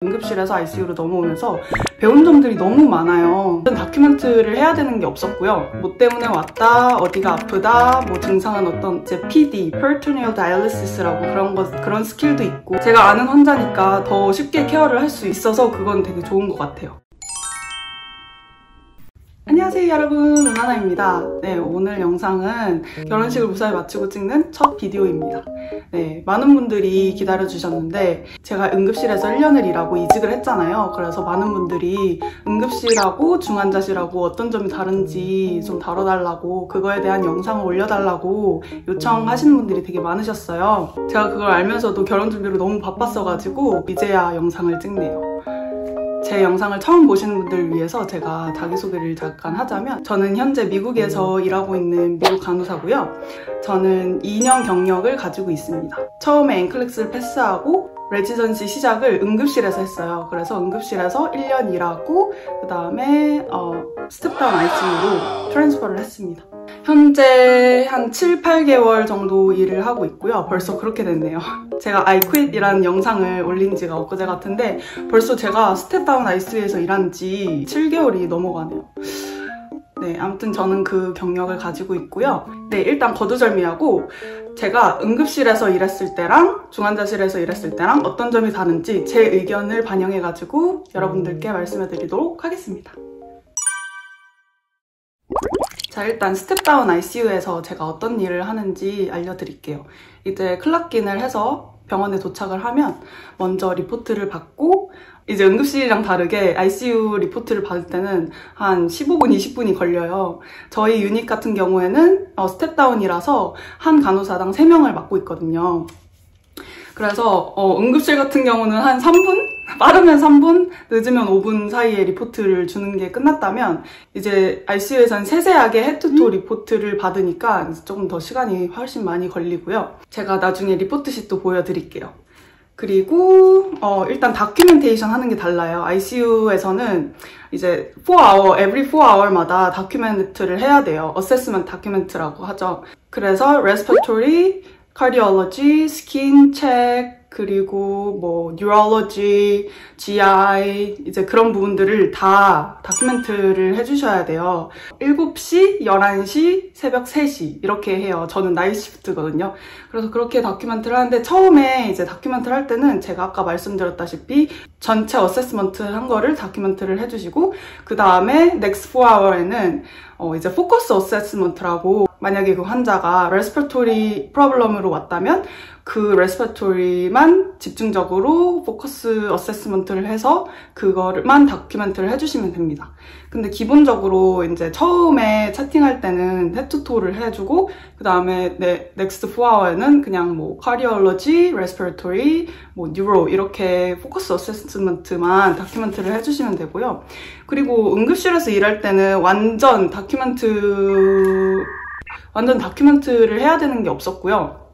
응급실에서 ICU로 넘어오면서 배운 점들이 너무 많아요. 다큐멘트를 해야 되는 게 없었고요. 뭐 때문에 왔다, 어디가 아프다, 뭐 증상은 어떤 이제 PD, Peritoneal Dialysis라고 그런 스킬도 있고 제가 아는 환자니까 더 쉽게 케어를 할 수 있어서 그건 되게 좋은 것 같아요. 안녕하세요 여러분, 은하나입니다. 네, 오늘 영상은 결혼식을 무사히 마치고 찍는 첫 비디오입니다. 네, 많은 분들이 기다려주셨는데 제가 응급실에서 1년을 일하고 이직을 했잖아요. 그래서 많은 분들이 응급실하고 중환자실하고 어떤 점이 다른지 좀 다뤄달라고, 그거에 대한 영상을 올려달라고 요청하시는 분들이 되게 많으셨어요. 제가 그걸 알면서도 결혼 준비로 너무 바빴어가지고 이제야 영상을 찍네요. 제 영상을 처음 보시는 분들을 위해서 제가 자기소개를 잠깐 하자면, 저는 현재 미국에서 일하고 있는 미국 간호사고요. 저는 2년 경력을 가지고 있습니다. 처음에 앵클렉스를 패스하고 레지던시 시작을 응급실에서 했어요. 그래서 응급실에서 1년 일하고 그 다음에 스텝다운 ICU로 트랜스퍼를 했습니다. 현재 한 7, 8개월 정도 일을 하고 있고요. 벌써 그렇게 됐네요. 제가 I quit이라는 영상을 올린 지가 엊그제 같은데 벌써 제가 스텝다운 ICU에서 일한 지 7개월이 넘어가네요. 네, 아무튼 저는 그 경력을 가지고 있고요. 네, 일단 거두절미하고 제가 응급실에서 일했을 때랑 중환자실에서 일했을 때랑 어떤 점이 다른지 제 의견을 반영해가지고 여러분들께 말씀해드리도록 하겠습니다. 자, 일단 스텝다운 ICU에서 제가 어떤 일을 하는지 알려드릴게요. 이제 클락인을 해서 병원에 도착을 하면 먼저 리포트를 받고, 이제 응급실이랑 다르게 ICU 리포트를 받을 때는 한 15분, 20분이 걸려요. 저희 유닛 같은 경우에는 스텝다운이라서 한 간호사당 3명을 맡고 있거든요. 그래서 응급실 같은 경우는 한 3분? 빠르면 3분, 늦으면 5분 사이에 리포트를 주는 게 끝났다면, 이제 ICU에서는 세세하게 헤드투 리포트를 받으니까 조금 더 시간이 훨씬 많이 걸리고요. 제가 나중에 리포트 시트도 보여드릴게요. 그리고 일단 다큐멘테이션 하는 게 달라요. ICU에서는 이제 every 4hour마다 다큐멘트를 해야 돼요. 어세스먼트 다큐멘트라고 하죠. 그래서 respiratory, cardiology, skin check, 그리고 뭐 neurology, GI, 이제 그런 부분들을 다 다큐멘트를 해주셔야 돼요. 7시, 11시, 새벽 3시 이렇게 해요. 저는 나이트 시프트거든요. 그래서 그렇게 다큐멘트를 하는데, 처음에 이제 다큐멘트를 할 때는 제가 아까 말씀드렸다시피 전체 어세스먼트 한 거를 다큐멘트를 해주시고, 그 다음에 next 4hour에는 이제 포커스 어세스먼트라고, 만약에 그 환자가 respiratory problem으로 왔다면 그 respiratory만 집중적으로 포커스 어세스먼트를 해서 그거만 다큐멘트를 해주시면 됩니다. 근데 기본적으로 이제 처음에 채팅할 때는 헤드투토를 해주고, 그 다음에 next 4hour에는 그냥 뭐 cardiology, respiratory, 뭐 neuro 이렇게 포커스 어세스먼트만 다큐멘트를 해주시면 되고요. 그리고 응급실에서 일할 때는 완전 다큐멘트를 해야 되는 게 없었고요.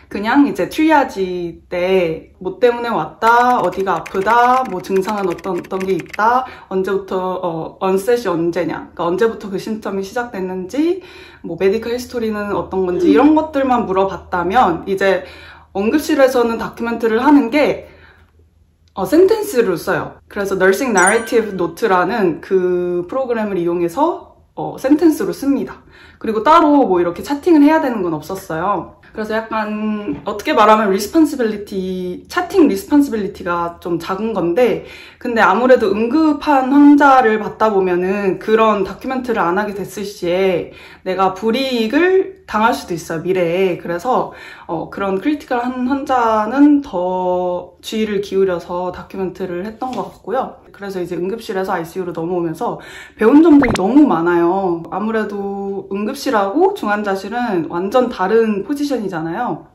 그냥 이제 트리아지 때 뭐 때문에 왔다, 어디가 아프다, 뭐 증상은 어떤 게 있다, 언제부터 onset이 언제냐, 그러니까 언제부터 그 심점이 시작됐는지, 뭐 메디컬 히스토리는 어떤 건지 이런 것들만 물어봤다면, 이제 응급실에서는 다큐멘트를 하는 게 센텐스를 써요. 그래서 Nursing Narrative Note라는 그 프로그램을 이용해서 센텐스로 씁니다. 그리고 따로 뭐 이렇게 차팅을 해야 되는 건 없었어요. 그래서 약간 어떻게 말하면 차팅 리스폰시빌리티가 좀 작은 건데, 근데 아무래도 응급한 환자를 받다 보면은 그런 다큐멘트를 안 하게 됐을 시에 내가 불이익을 당할 수도 있어요, 미래에. 그래서 그런 크리티컬한 환자는 더 주의를 기울여서 다큐멘트를 했던 것 같고요. 그래서 이제 응급실에서 ICU로 넘어오면서 배운 점들이 너무 많아요. 아무래도 응급실하고 중환자실은 완전 다른 포지션이잖아요.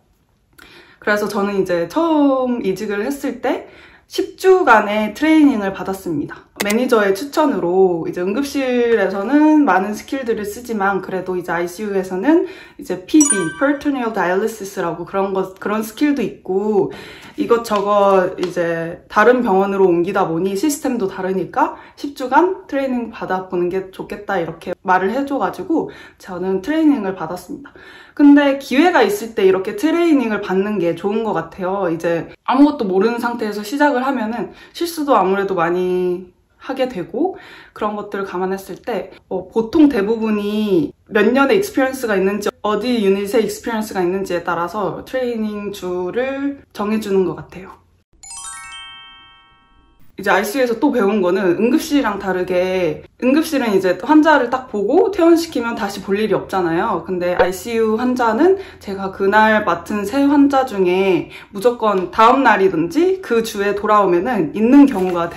그래서 저는 이제 처음 이직을 했을 때 10주간의 트레이닝을 받았습니다. 매니저의 추천으로. 이제 응급실에서는 많은 스킬들을 쓰지만 그래도 이제 ICU에서는 이제 PD, Peritoneal Dialysis라고 그런 스킬도 있고, 이것저것 이제 다른 병원으로 옮기다 보니 시스템도 다르니까 10주간 트레이닝 받아보는 게 좋겠다 이렇게 말을 해줘가지고 저는 트레이닝을 받았습니다. 근데 기회가 있을 때 이렇게 트레이닝을 받는 게 좋은 것 같아요. 이제 아무것도 모르는 상태에서 시작을 하면은 실수도 아무래도 많이 하게 되고, 그런 것들을 감안했을 때 보통 대부분이 몇 년의 익스피리언스가 있는지, 어디 유닛에 익스피리언스가 있는지에 따라서 트레이닝 주를 정해주는 것 같아요. 이제 ICU에서 또 배운 거는 응급실이랑 다르게, 응급실은 이제 환자를 딱 보고 퇴원시키면 다시 볼 일이 없잖아요. 근데 ICU 환자는 제가 그날 맡은 세 환자 중에 무조건 다음 날이든지 그 주에 돌아오면은 있는 경우가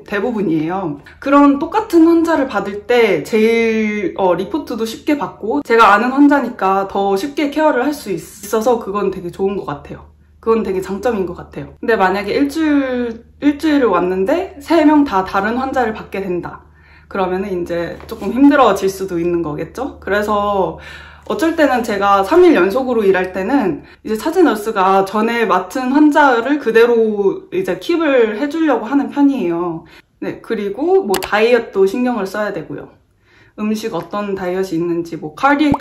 대부분이에요. 그런 똑같은 환자를 받을 때 제일 리포트도 쉽게 받고, 제가 아는 환자니까 더 쉽게 케어를 할 수 있어서 그건 되게 좋은 것 같아요. 그건 되게 장점인 것 같아요. 근데 만약에 일주일을 왔는데 3명 다 다른 환자를 받게 된다. 그러면은 이제 조금 힘들어질 수도 있는 거겠죠? 그래서 어쩔 때는 제가 3일 연속으로 일할 때는 이제 차지 너스가 전에 맡은 환자를 그대로 이제 킵을 해주려고 하는 편이에요. 네, 그리고 뭐 다이어트도 신경을 써야 되고요. 음식 어떤 다이어트이 있는지, 뭐 카디액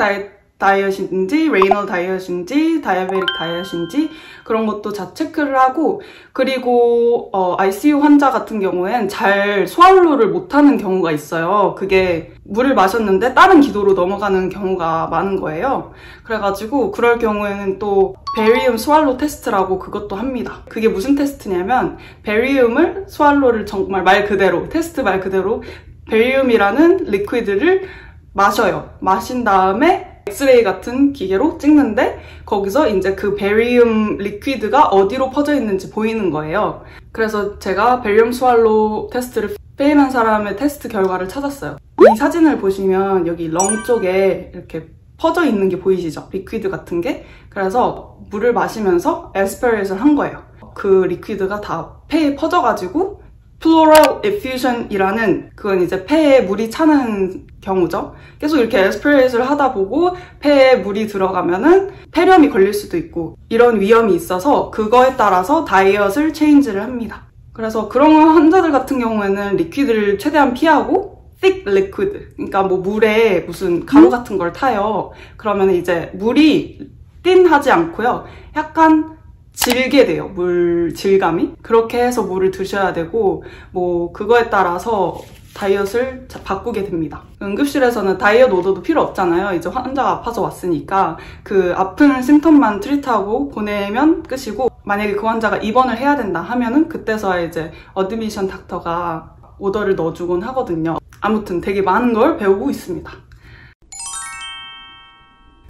다이어트인지, 레이널 다이어트인지, 다이아베틱 다이어트인지 그런 것도 다 체크를 하고, 그리고 ICU 환자 같은 경우엔 잘 소활로를 못하는 경우가 있어요. 그게 물을 마셨는데 다른 기도로 넘어가는 경우가 많은 거예요. 그래가지고 그럴 경우에는 또 베리움 스왈로 테스트라고 그것도 합니다. 그게 무슨 테스트냐면, 베리움을 스왈로를 정말 말 그대로, 테스트 말 그대로 베리움이라는 리퀴드를 마셔요. 마신 다음에 엑스레이 같은 기계로 찍는데, 거기서 이제 그 베리움 리퀴드가 어디로 퍼져 있는지 보이는 거예요. 그래서 제가 베리움 스왈로 테스트를 페임한 사람의 테스트 결과를 찾았어요. 이 사진을 보시면 여기 렁 쪽에 이렇게 퍼져 있는 게 보이시죠? 리퀴드 같은 게. 그래서 물을 마시면서 에스피레이션을 한 거예요. 그 리퀴드가 다 폐에 퍼져가지고 플로럴 effusion이라는, 그건 이제 폐에 물이 차는 경우죠. 계속 이렇게 에스피레이션을 하다 보고 폐에 물이 들어가면은 폐렴이 걸릴 수도 있고, 이런 위험이 있어서 그거에 따라서 다이어트를 체인지를 합니다. 그래서 그런 환자들 같은 경우에는 리퀴드를 최대한 피하고 thick liquid, 그러니까 뭐 물에 무슨 가루 같은 걸 타요. 그러면 이제 물이 띵하지 않고요, 약간 질게 돼요. 물 질감이. 그렇게 해서 물을 드셔야 되고, 뭐 그거에 따라서 다이어트를 바꾸게 됩니다. 응급실에서는 다이어트 오더도 필요 없잖아요. 이제 환자가 아파서 왔으니까 그 아픈 심텀만 트리트하고 보내면 끝이고, 만약에 그 환자가 입원을 해야 된다 하면은 그때서야 이제 어드미션 닥터가 오더를 넣어주곤 하거든요. 아무튼 되게 많은 걸 배우고 있습니다.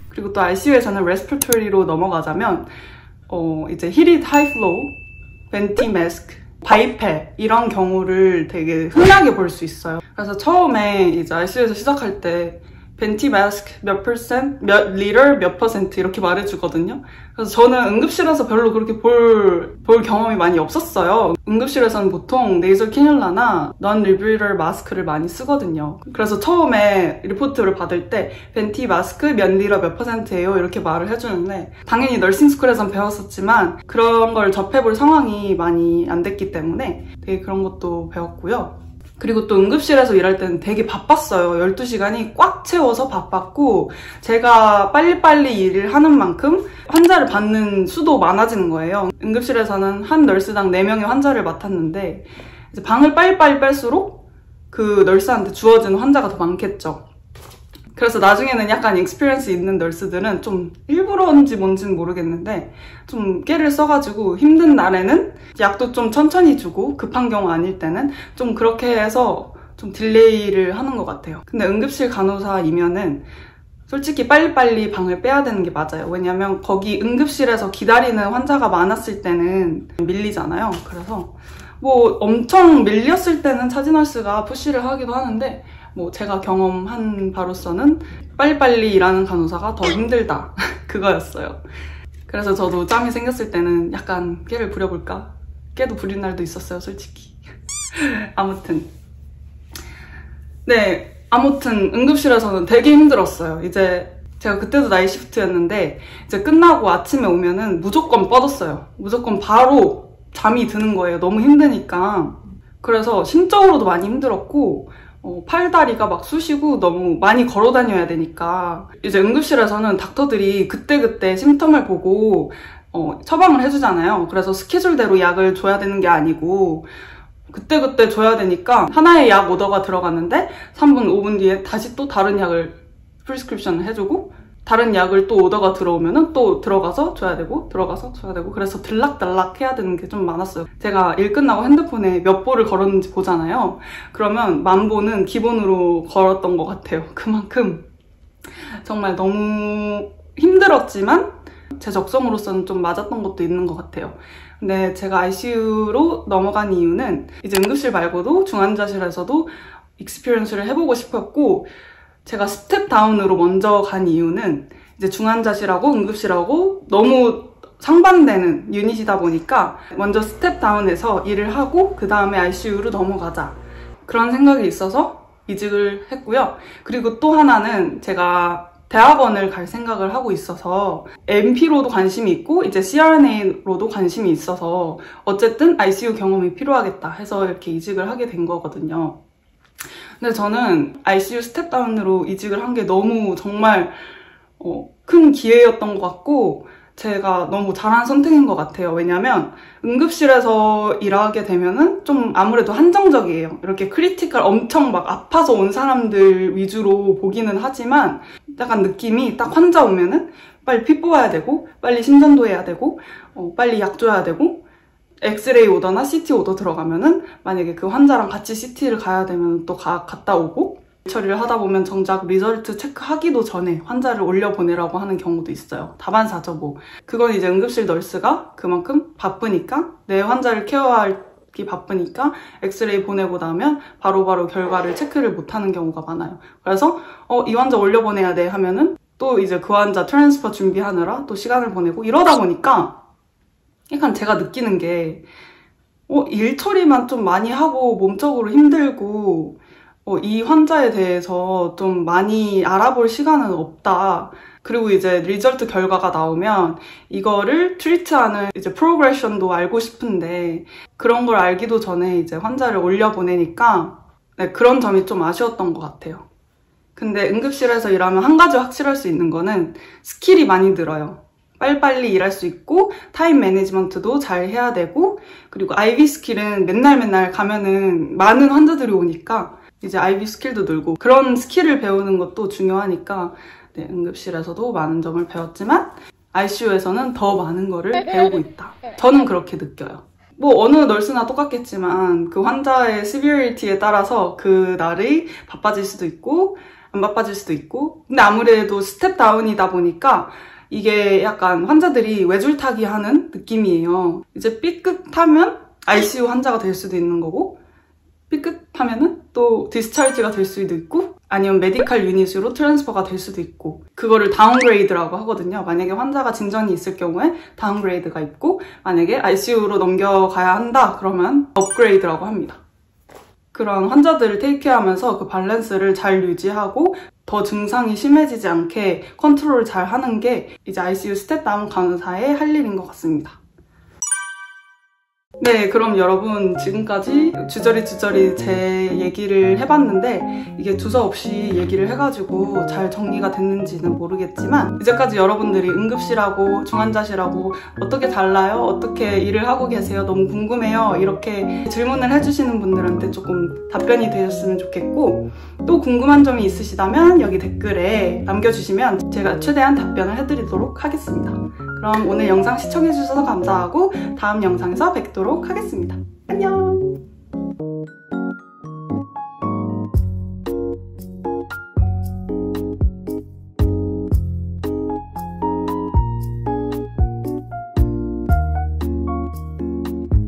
그리고 또 ICU에서는 레스피레토리로 넘어가자면 이제 힐릿 하이플로우, 벤티 마스크, 바이패 이런 경우를 되게 흔하게 볼 수 있어요. 그래서 처음에 이제 ICU에서 시작할 때 벤티 마스크 몇 퍼센트, 몇 리터, 몇 퍼센트 이렇게 말해주거든요. 그래서 저는 응급실에서 별로 그렇게 볼 경험이 많이 없었어요. 응급실에서는 보통 네이설 캐뉼라나 non-rebreather 마스크를 많이 쓰거든요. 그래서 처음에 리포트를 받을 때 벤티 마스크 몇 리터 몇 퍼센트예요 이렇게 말을 해주는데, 당연히 널싱스쿨에선 배웠었지만 그런 걸 접해볼 상황이 많이 안 됐기 때문에 되게 그런 것도 배웠고요. 그리고 또 응급실에서 일할 때는 되게 바빴어요. 12시간이 꽉 채워서 바빴고, 제가 빨리빨리 일을 하는 만큼 환자를 받는 수도 많아지는 거예요. 응급실에서는 한 널스당 4명의 환자를 맡았는데, 이제 방을 빨리빨리 뺄수록 그 널스한테 주어지는 환자가 더 많겠죠. 그래서 나중에는 약간 익스피리언스 있는 널스들은 좀 일부러인지 뭔지는 모르겠는데 좀 깨를 써가지고 힘든 날에는 약도 좀 천천히 주고, 급한 경우 아닐 때는 좀 그렇게 해서 좀 딜레이를 하는 것 같아요. 근데 응급실 간호사이면은 솔직히 빨리빨리 방을 빼야 되는 게 맞아요. 왜냐면 거기 응급실에서 기다리는 환자가 많았을 때는 밀리잖아요. 그래서 뭐 엄청 밀렸을 때는 차지너스가 푸시를 하기도 하는데, 뭐 제가 경험한 바로서는 빨리빨리 일하는 간호사가 더 힘들다 그거였어요. 그래서 저도 짬이 생겼을 때는 약간 깨를 부려볼까? 깨도 부린 날도 있었어요, 솔직히. 아무튼 응급실에서는 되게 힘들었어요. 이제 제가 그때도 나이 시프트였는데 이제 끝나고 아침에 오면은 무조건 뻗었어요. 무조건 바로 잠이 드는 거예요. 너무 힘드니까. 그래서 심적으로도 많이 힘들었고, 팔다리가 막 쑤시고 너무 많이 걸어 다녀야 되니까 이제 응급실에서는 닥터들이 그때그때 심텀을 보고 처방을 해주잖아요. 그래서 스케줄대로 약을 줘야 되는 게 아니고 그때그때 줘야 되니까 하나의 약 오더가 들어갔는데 3분, 5분 뒤에 다시 또 다른 약을 프리스크립션을 해주고 다른 약을 또 오더가 들어오면은 또 들어가서 줘야 되고 들어가서 줘야 되고 그래서 들락달락 해야 되는 게 좀 많았어요. 제가 일 끝나고 핸드폰에 몇 보를 걸었는지 보잖아요. 그러면 10,000보는 기본으로 걸었던 것 같아요. 그만큼 정말 너무 힘들었지만 제 적성으로서는 좀 맞았던 것도 있는 것 같아요. 근데 제가 ICU로 넘어간 이유는 이제 응급실 말고도 중환자실에서도 익스피리언스를 해보고 싶었고 제가 스텝 다운으로 먼저 간 이유는 이제 중환자실하고 응급실하고 너무 상반되는 유닛이다 보니까 먼저 스텝 다운해서 일을 하고 그 다음에 ICU로 넘어가자 그런 생각이 있어서 이직을 했고요. 그리고 또 하나는 제가 대학원을 갈 생각을 하고 있어서 MP로도 관심이 있고 이제 CRNA로도 관심이 있어서 어쨌든 ICU 경험이 필요하겠다 해서 이렇게 이직을 하게 된 거거든요. 근데 저는 ICU 스텝다운으로 이직을 한 게 너무 정말 큰 기회였던 것 같고 제가 너무 잘한 선택인 것 같아요. 왜냐면 응급실에서 일하게 되면은 좀 아무래도 한정적이에요. 이렇게 크리티컬 엄청 막 아파서 온 사람들 위주로 보기는 하지만 약간 느낌이 딱 환자 오면은 빨리 피 뽑아야 되고 빨리 심전도 해야 되고 빨리 약 줘야 되고 엑스레이 오더나 CT 오더 들어가면은 만약에 그 환자랑 같이 CT를 가야 되면 또 갔다 오고 처리를 하다 보면 정작 리절트 체크하기도 전에 환자를 올려보내라고 하는 경우도 있어요. 다반사죠 뭐. 그건 이제 응급실 널스가 그만큼 바쁘니까 내 환자를 케어하기 바쁘니까 엑스레이 보내고 나면 바로바로 결과를 체크를 못하는 경우가 많아요. 그래서 이 환자 올려보내야 돼 하면은 또 이제 그 환자 트랜스퍼 준비하느라 또 시간을 보내고 이러다 보니까 약간 제가 느끼는 게 일 처리만 좀 많이 하고 몸적으로 힘들고 이 환자에 대해서 좀 많이 알아볼 시간은 없다. 그리고 이제 리절트 결과가 나오면 이거를 트리트하는 이제 프로그레션도 알고 싶은데 그런 걸 알기도 전에 이제 환자를 올려보내니까 네, 그런 점이 좀 아쉬웠던 것 같아요. 근데 응급실에서 일하면 한 가지 확실할 수 있는 거는 스킬이 많이 늘어요. 빨리빨리 일할 수 있고 타임 매니지먼트도 잘 해야 되고 그리고 IV 스킬은 맨날 가면은 많은 환자들이 오니까 이제 IV 스킬도 늘고 그런 스킬을 배우는 것도 중요하니까 네, 응급실에서도 많은 점을 배웠지만 ICU에서는 더 많은 거를 배우고 있다. 저는 그렇게 느껴요. 뭐 어느 널스나 똑같겠지만 그 환자의 시비어리티에 따라서 그 날이 바빠질 수도 있고 안 바빠질 수도 있고 근데 아무래도 스텝 다운이다 보니까 이게 약간 환자들이 외줄타기 하는 느낌이에요. 이제 삐끗하면 ICU 환자가 될 수도 있는 거고 삐끗하면은 또 디스차지가 될 수도 있고 아니면 메디칼 유닛으로 트랜스퍼가 될 수도 있고 그거를 다운그레이드라고 하거든요. 만약에 환자가 진전이 있을 경우에 다운그레이드가 있고 만약에 ICU로 넘겨가야 한다 그러면 업그레이드라고 합니다. 그런 환자들을 테이크케어하면서 그 밸런스를 잘 유지하고 더 증상이 심해지지 않게 컨트롤을 잘 하는 게 이제 ICU 스텝다운 간호사의 할 일인 것 같습니다. 네, 그럼 여러분 지금까지 주저리 제 얘기를 해봤는데 이게 두서없이 얘기를 해가지고 잘 정리가 됐는지는 모르겠지만 이제까지 여러분들이 응급실하고 중환자실하고 어떻게 달라요? 어떻게 일을 하고 계세요? 너무 궁금해요. 이렇게 질문을 해주시는 분들한테 조금 답변이 되셨으면 좋겠고 또 궁금한 점이 있으시다면 여기 댓글에 남겨주시면 제가 최대한 답변을 해드리도록 하겠습니다. 그럼 오늘 영상 시청해주셔서 감사하고 다음 영상에서 뵙도록 하겠습니다. 안녕!